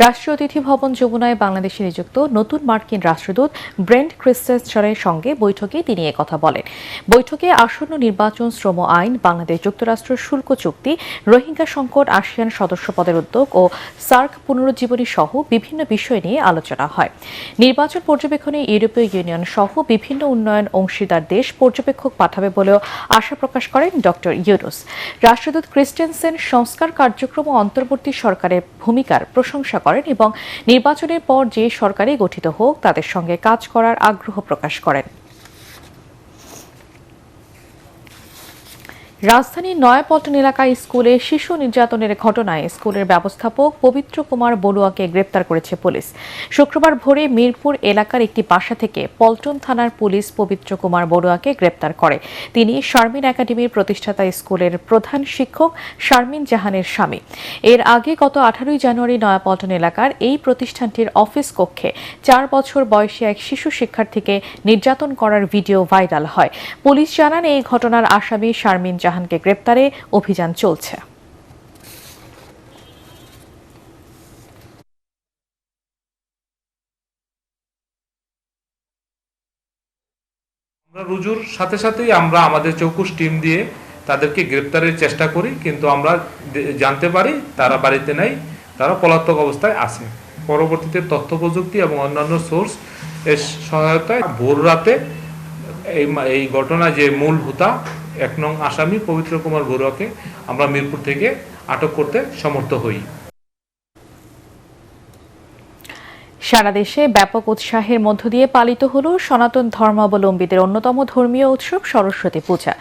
রাষ্ট্রীয় অতিথি ভবন যমুনায় বাংলাদেশে নিযুক্ত নতুন মার্কিন রাষ্ট্রদূত ব্রেন্ট ক্রিস্টেনসেনের সঙ্গে বৈঠকে তিনি একথা বলেন। বৈঠকে আসন্ন নির্বাচন, শ্রম আইন, বাংলাদেশ যুক্তরাষ্ট্র শুল্ক চুক্তি, রোহিঙ্গা সংকট, আসিয়ান সদস্যপদের উদ্যোগ ও সার্ক পুনরুজ্জীবনী সহ বিভিন্ন বিষয় নিয়ে আলোচনা হয়। নির্বাচন পর্যবেক্ষণে ইউরোপীয় ইউনিয়ন সহ বিভিন্ন উন্নয়ন অংশীদার দেশ পর্যবেক্ষক পাঠাবে বলেও আশা প্রকাশ করেন ডক্টর ইউনূস। রাষ্ট্রদূত ক্রিস্টেনসেন সংস্কার কার্যক্রম ও অন্তর্বর্তী সরকারের ভূমিকার প্রশংসা করেন এবং নির্বাচনের পর যে সরকারই গঠিত হোক তাদের সঙ্গে কাজ করার আগ্রহ প্রকাশ করেন। রাজধানীর নয়াপল্টন এলাকায় স্কুলে শিশু নির্যাতনের ঘটনায় স্কুলের ব্যবস্থাপক পবিত্র কুমার বড়ুয়াকে গ্রেপ্তার করেছে পুলিশ। শুক্রবার ভোরে মিরপুর এলাকার একটি বাসা থেকে পল্টন থানার পুলিশ পবিত্র কুমার বড়ুয়াকে গ্রেপ্তার করে। তিনি শারমিন একাডেমির প্রতিষ্ঠাতা স্কুলের প্রধান শিক্ষক শারমিন জাহানের স্বামী। এর আগে গত 18 জানুয়ারি নয়াপল্টন এলাকার এই প্রতিষ্ঠানটির অফিস কক্ষে 4 বছর বয়সী এক শিশু শিক্ষার্থীকে নির্যাতন করার ভিডিও ভাইরাল হয়। পুলিশ জানান এই ঘটনার আসামি শারমিন জাহানকে গ্রেপ্তারে অভিযান চলছে। আমরা রুজুর সাথে সাথেই আমরা আমাদের চৌকুশ টিম দিয়ে তাদেরকে গ্রেপ্তারের চেষ্টা করি, কিন্তু আমরা জানতে পারি তারা বাড়িতে নাই, তারা পলাতক অবস্থায় আছে। পরবর্তীতে তথ্য প্রযুক্তি এবং অন্যান্য সোর্স এর সহায়তায় ভোর রাতে এই ঘটনা যে মূল হোতা 1 নং আসামি পবিত্র কুমার বড়ুয়াকে আমরা মিরপুর থেকে আটক করতে সমর্থ হই। সারা দেশে ব্যাপক উৎসাহের মধ্য দিয়ে পালিত হল সনাতন ধর্মাবলম্বীদের অন্যতম ধর্মীয় উৎসব সরস্বতী পূজা।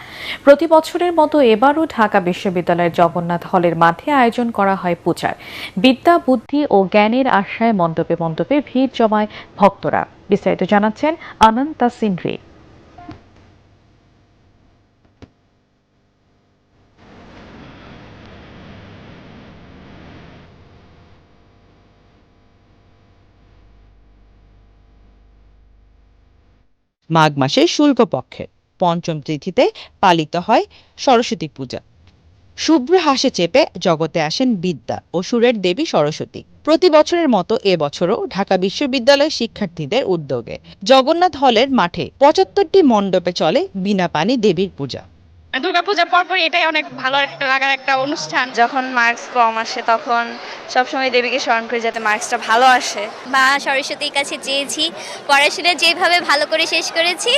প্রতি বছরের মতো এবারও ঢাকা বিশ্ববিদ্যালয়ের জগন্নাথ হলের মাঠে আয়োজন করা হয় পূজার। বিদ্যা, বুদ্ধি ও জ্ঞানের আশায় মণ্ডপে মণ্ডপে ভিড় জমায় ভক্তরা। বিস্তারিত জানাচ্ছেন আনন্তা সিনরি। মাঘ মাসের শুল্কপক্ষে পঞ্চম তিথিতে পালিত হয় সরস্বতী পূজা। শুভ্র হাসে চেপে জগতে আসেন বিদ্যা ও সুরের দেবী সরস্বতী। প্রতি বছরের মতো এবছরও ঢাকা বিশ্ববিদ্যালয়ের শিক্ষার্থীদের উদ্যোগে জগন্নাথ হলের মাঠে 75টি মণ্ডপে চলে বিনা পানি দেবীর পূজা। দুর্গাপূজার পরপর এটাই অনেক ভালো লাগার একটা অনুষ্ঠান। যখন মার্কস কম আসে তখন সবসময় দেবীকে স্মরণ করি যাতে মার্কসটা ভালো আসে। মা সরস্বতীর কাছে চেয়েছি পড়াশোনা যেভাবে ভালো করে শেষ করেছি,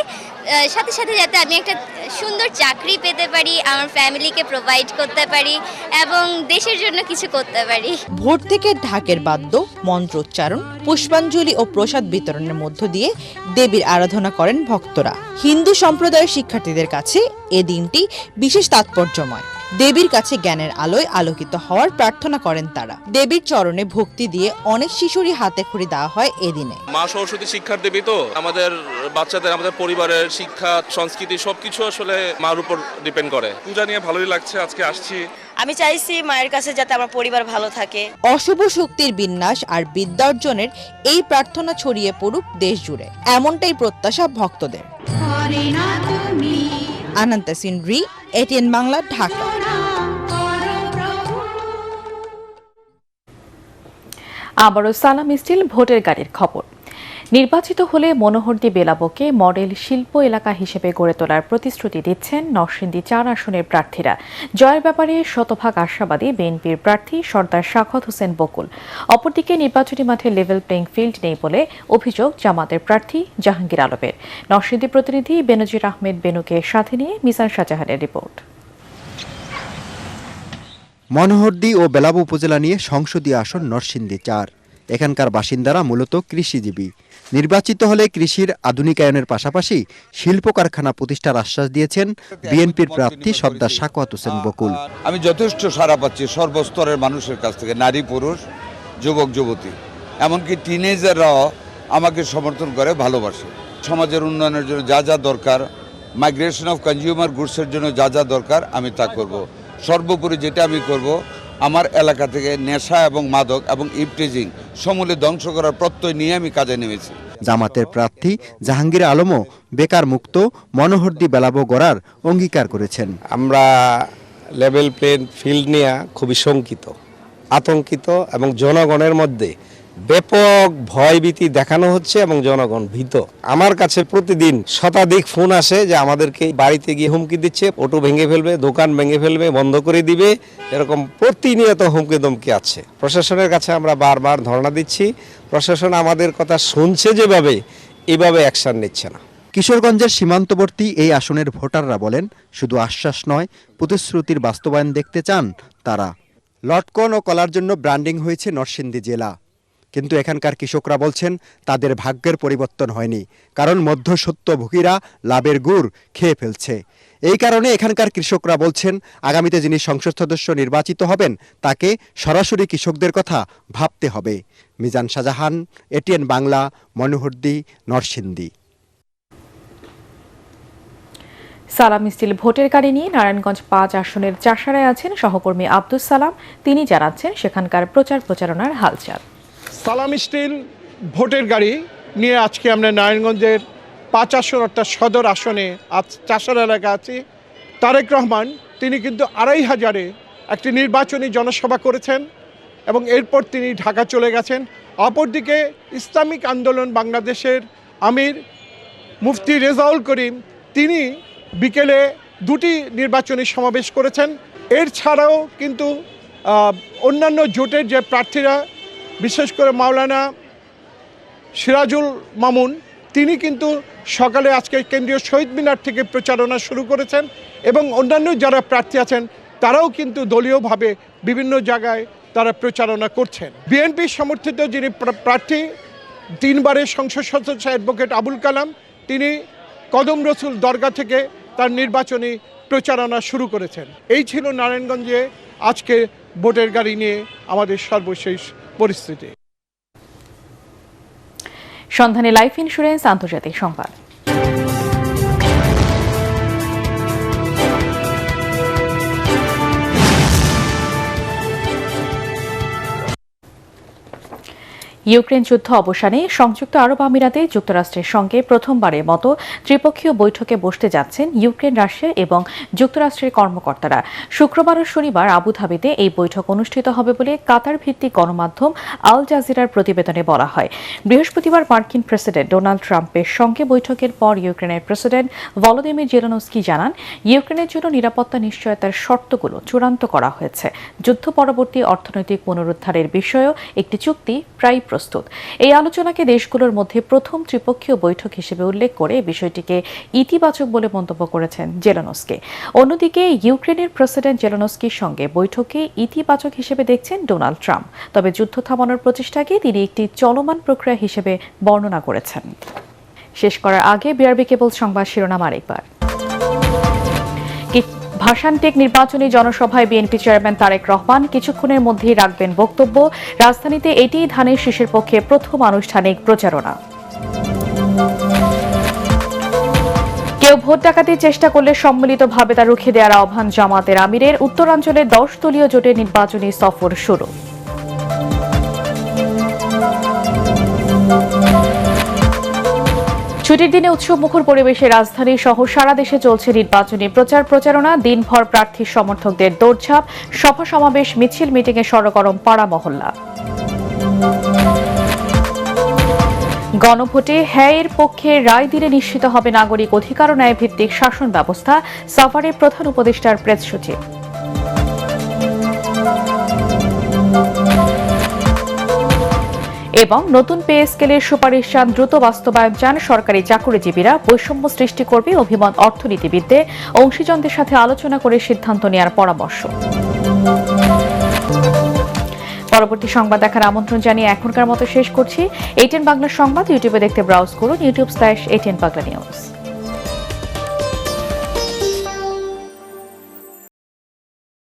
সাথে সাথে যাতে আমি একটা সুন্দর চাকরি পেতে পারি, আমার ফ্যামিলিকে প্রোভাইড করতে পারি এবং দেশের জন্য কিছু করতে পারি। ভোর থেকে ঢাকের বাদ্য, মন্ত্রোচ্চারণ, পুষ্পাঞ্জলি ও প্রসাদ বিতরণের মধ্য দিয়ে দেবীর আরাধনা করেন ভক্তরা। হিন্দু সম্প্রদায়ের শিক্ষার্থীদের কাছে এ দিনটি বিশেষ তাৎপর্যময়। দেবীর কাছে জ্ঞানের আলোয় আলোকিত হওয়ার প্রার্থনা করেন তারা। দেবীর চরণে ভক্তি দিয়ে অনেক শিশুরই হাতে খড়ি দেওয়া হয় এদিনে। মা সরস্বতী শিক্ষার দেবী, তো আমাদের বাচ্চাদের, আমাদের পরিবারের শিক্ষা, সংস্কৃতি সবকিছু আসলে মার উপর ডিপেন্ড করে। পূজা নিয়ে ভালোই লাগছে, আজকে আসছি। আমি চাইছি মায়ের কাছে যাতে আমার পরিবার ভালো থাকে। অশুভ শক্তির বিনাশ আর বিদ্যার্জনের এই প্রার্থনা ছড়িয়ে পড়ুক দেশ জুড়ে, এমনটাই প্রত্যাশা ভক্তদের। আনন্তা সিনরি, এটিএন বাংলা, ঢাকা। আবারও সালাম স্টিল ভোটের গাড়ির খবর। নির্বাচিত হলে মনোহরদী বেলাবকে মডেল শিল্প এলাকা হিসেবে গড়ে তোলার প্রতিশ্রুতি দিচ্ছেন নরসিংদী ৪ আসনের প্রার্থীরা। জয়ের ব্যাপারে শতভাগ আশাবাদী বিএনপির প্রার্থী সর্দার সাখাওয়াত হোসেন বকুল। অপরদিকে নির্বাচনী মাঠে লেভেল প্লেইং ফিল্ড নেই বলে অভিযোগ জামাতের প্রার্থী জাহাঙ্গীর আলমের। নরসিংদী প্রতিনিধি বেনজির আহমেদ বেনুকে সাথে নিয়ে মিজান শাহজাহানের রিপোর্ট। মনোহরদী ও বেলাব উপজেলা নিয়ে সংসদীয় আসন নরসিংদী ৪। এখানকার বাসিন্দারা মূলত কৃষিজীবী। নির্বাচিত হলে কৃষির আধুনিকায়নের পাশাপাশি শিল্প কারখানা প্রতিষ্ঠার আশ্বাস দিয়েছেন বিএনপির প্রার্থী সর্দার সাখাওয়াত হোসেন বকুল। আমি যথেষ্ট সাড়া পাচ্ছি সর্বস্তরের মানুষের কাছ থেকে, নারী পুরুষ যুবক যুবতী এমনকি টিনেজাররাও আমাকে সমর্থন করে, ভালোবাসে। সমাজের উন্নয়নের জন্য যা যা দরকার, মাইগ্রেশন অফ কনজিউমার গুডসের জন্য যা যা দরকার আমি তা করব। সর্বোপরি যেটা আমি করব, আমার এলাকা থেকে নেশা এবং মাদক এবং ইভটিজিং সমূলে ধ্বংস করার প্রত্যয় নিয়ে আমি কাজে নেমেছি। জামাতের প্রার্থী জাহাঙ্গীর আলমও বেকার মুক্ত মনোহরদী বেলাব গড়ার অঙ্গীকার করেছেন। আমরা লেভেল প্লেইং ফিল্ড নিয়ে খুবই শঙ্কিত, আতঙ্কিত এবং জনগণের মধ্যে ব্যাপক ভয়ভীতি দেখানো হচ্ছে এবং জনগণ ভীত। আমার কাছে প্রতিদিন শতাধিক ফোন আসে যে আমাদেরকে বাড়িতে গিয়ে হুমকি দিচ্ছে, অটো ভেঙে ফেলবে, দোকান ভেঙে ফেলবে, বন্ধ করে দিবে, এরকম প্রতিনিয়ত হুমকি দমকি আছে। প্রশাসনের কাছে আমরা বারবার ধর্ণা দিচ্ছি, প্রশাসন আমাদের কথা শুনছে যেভাবে, এভাবে অ্যাকশন নিচ্ছে না। কিশোরগঞ্জের সীমান্তবর্তী এই আসনের ভোটাররা বলেন, শুধু আশ্বাস নয়, প্রতিশ্রুতির বাস্তবায়ন দেখতে চান তারা। লটকন ও কলার জন্য ব্র্যান্ডিং হয়েছে নরসিংদী জেলা, কিন্তু এখানকার কৃষকরা বলছেন তাদের ভাগ্যের পরিবর্তন হয়নি, কারণ মধ্যস্বত্বভোগীরা লাভের গুড় খেয়ে ফেলছে। এই কারণে এখানকার কৃষকরা বলছেন আগামীতে যিনি সংসদ সদস্য নির্বাচিত হবেন তাকে সরাসরি কৃষকদের কথা ভাবতে হবে। মিজান শাহজাহান, এটিএন বাংলা, মনোহরদী, নরসিংদী। সালাম স্টিল ভোটের গাড়ি নিয়ে নারায়ণগঞ্জ ৫ আসনের চাষারায় আছেন সহকর্মী আব্দুস সালাম। তিনি জানাচ্ছেন সেখানকার প্রচার প্রচারণার হালচাল। সালাম স্টিল ভোটের গাড়ি নিয়ে আজকে আমরা নারায়ণগঞ্জের ৫ আসন অর্থাৎ সদর আসনে আজ চাষার এলাকা আছি। তারেক রহমান তিনি কিন্তু ২৫০০-এ একটি নির্বাচনী জনসভা করেছেন এবং এরপর তিনি ঢাকা চলে গেছেন। অপরদিকে ইসলামিক আন্দোলন বাংলাদেশের আমির মুফতি রেজাউল করিম তিনি বিকেলে ২টি নির্বাচনী সমাবেশ করেছেন। এর ছাড়াও কিন্তু অন্যান্য জোটের যে প্রার্থীরা, বিশেষ করে মাওলানা সিরাজুল মামুন, তিনি কিন্তু সকালে আজকে কেন্দ্রীয় শহীদ মিনার থেকে প্রচারণা শুরু করেছেন এবং অন্যান্য যারা প্রার্থী আছেন তারাও কিন্তু দলীয়ভাবে বিভিন্ন জায়গায় তারা প্রচারণা করছেন। বিএনপি সমর্থিত যিনি প্রার্থী ৩ বারের সংসদ সদস্য অ্যাডভোকেট আবুল কালাম, তিনি কদম রসুল দরগা থেকে তার নির্বাচনী প্রচারণা শুরু করেছেন। এই ছিল নারায়ণগঞ্জে আজকে ভোটের গাড়ি নিয়ে আমাদের সর্বশেষ পরিস্থিতি। সন্ধানে লাইফ ইন্স্যুরেন্স আন্তর্জাতিক সংবাদ। ইউক্রেন যুদ্ধ অবসানে সংযুক্ত আরব আমিরাতে যুক্তরাষ্ট্রের সঙ্গে প্রথমবারের মতো ত্রিপক্ষীয় বৈঠকে বসতে যাচ্ছেন ইউক্রেন, রাশিয়া এবং যুক্তরাষ্ট্রের কর্মকর্তারা। শুক্রবার ও শনিবার আবুধাবিতে এই বৈঠক অনুষ্ঠিত হবে বলে কাতার ভিত্তিক গণমাধ্যম আল জাজিরার প্রতিবেদনে বলা হয়। বৃহস্পতিবার মার্কিন প্রেসিডেন্ট ডোনাল্ড ট্রাম্পের সঙ্গে বৈঠকের পর ইউক্রেনের প্রেসিডেন্ট ভলোদিমির জেলেনস্কি জানান, ইউক্রেনের জন্য নিরাপত্তা নিশ্চয়তার শর্তগুলো চূড়ান্ত করা হয়েছে। যুদ্ধ পরবর্তী অর্থনৈতিক পুনরুদ্ধারের বিষয়েও একটি চুক্তি প্রায় প্রস্তুত। এই আলোচনাকে দেশগুলোর মধ্যে প্রথম ত্রিপক্ষীয় বৈঠক হিসেবে উল্লেখ করে বিষয়টিকে ইতিবাচক বলে মন্তব্য করেছেন জেলেনস্কি। অন্যদিকে ইউক্রেনের প্রেসিডেন্ট জেলেনস্কির সঙ্গে বৈঠকে ইতিবাচক হিসেবে দেখছেন ডোনাল্ড ট্রাম্প, তবে যুদ্ধ থামানোর প্রচেষ্টাকে তিনি একটি চলমান প্রক্রিয়া হিসেবে বর্ণনা করেছেন। শেষ করার আগে বিআরবি কেবল সংবাদ শিরোনাম আরেকবার। ভাসানটেক নির্বাচনী জনসভায় বিএনপি চেয়ারম্যান তারেক রহমান কিছুক্ষণের মধ্যেই রাখবেন বক্তব্য। রাজধানীতে এটি ধানের শীষের পক্ষে প্রথম আনুষ্ঠানিক প্রচারণা। কেউ ভোট ডাকাতির চেষ্টা করলে সম্মিলিতভাবে তা রুখে দেওয়ার আহ্বান জামাতের আমিরের। উত্তরাঞ্চলে 10 দলীয় জোটের নির্বাচনী সফর শুরু। ছুটির দিনে উৎসবমুখর পরিবেশে রাজধানী সহ সারা দেশে চলছে নির্বাচনী প্রচার প্রচারণা। দিনভর প্রার্থী সমর্থকদের দৌড়ঝাঁপ, সভা সমাবেশ, মিছিল মিটিংয়ে সরগরম পাড়া মহল্লা। গণভোটে হ্যাঁ-এর পক্ষে রায় দিলে নিশ্চিত হবে নাগরিক অধিকার ও ন্যায়ভিত্তিক শাসন ব্যবস্থা, সাভারে প্রধান উপদেষ্টার প্রেস সচিব। এবং নতুন পে স্কেলের সুপারিশ চান দ্রুত বাস্তবায়ন চান সরকারি চাকরিজীবীরা, বৈষম্য সৃষ্টি করবে অভিমত অর্থনীতিবিদদের, অংশীজনদের সাথে আলোচনা করে সিদ্ধান্ত নেওয়ার পরামর্শ। পরবর্তী সংবাদ দেখার আমন্ত্রণ জানিয়ে এখনকার মতো শেষ করছি। ATN বাংলা সংবাদ ইউটিউবে দেখতে ব্রাউজ করুন youtube/ATN Bangla News।